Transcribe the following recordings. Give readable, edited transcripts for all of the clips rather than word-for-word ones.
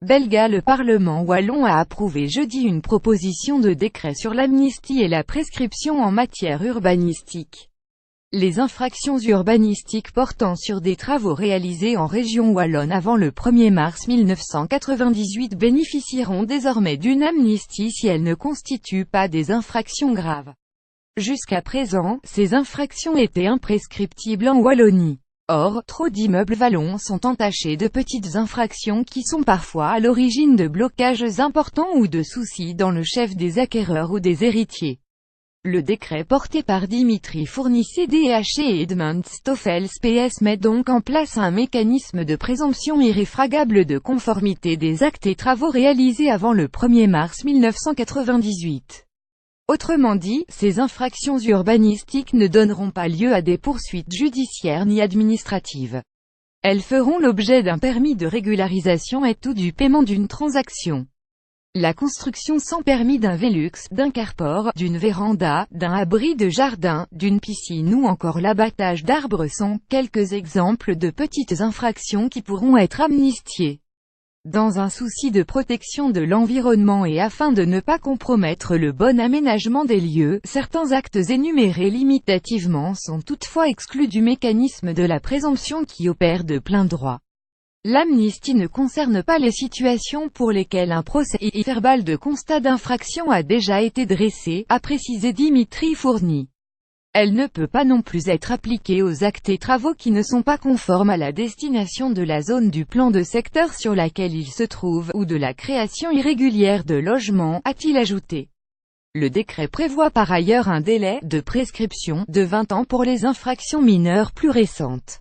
belga. Le Parlement wallon a approuvé jeudi une proposition de décret sur l'amnistie et la prescription en matière urbanistique. Les infractions urbanistiques portant sur des travaux réalisés en région wallonne avant le 1er mars 1998 bénéficieront désormais d'une amnistie si elles ne constituent pas des infractions graves. Jusqu'à présent, ces infractions étaient imprescriptibles en Wallonie. Or, trop d'immeubles wallons sont entachés de petites infractions qui sont parfois à l'origine de blocages importants ou de soucis dans le chef des acquéreurs ou des héritiers. Le décret porté par Dimitri Fourny CDH et Edmund Stoffels PS met donc en place un mécanisme de présomption irréfragable de conformité des actes et travaux réalisés avant le 1er mars 1998. Autrement dit, ces infractions urbanistiques ne donneront pas lieu à des poursuites judiciaires ni administratives. Elles feront l'objet d'un permis de régularisation et ou du paiement d'une transaction. La construction sans permis d'un Velux, d'un carport, d'une véranda, d'un abri de jardin, d'une piscine ou encore l'abattage d'arbres sont quelques exemples de petites infractions qui pourront être amnistiées. Dans un souci de protection de l'environnement et afin de ne pas compromettre le bon aménagement des lieux, certains actes énumérés limitativement sont toutefois exclus du mécanisme de la présomption qui opère de plein droit. L'amnistie ne concerne pas les situations pour lesquelles un procès-verbal de constat d'infraction a déjà été dressé, a précisé Dimitri Fourny. Elle ne peut pas non plus être appliquée aux actes et travaux qui ne sont pas conformes à la destination de la zone du plan de secteur sur laquelle ils se trouvent, ou de la création irrégulière de logements, a-t-il ajouté. Le décret prévoit par ailleurs un délai de prescription de 20 ans pour les infractions mineures plus récentes.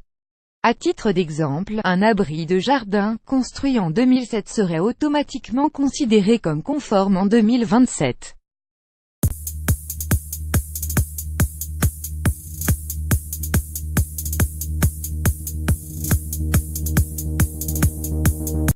À titre d'exemple, un abri de jardin, construit en 2007 serait automatiquement considéré comme conforme en 2027.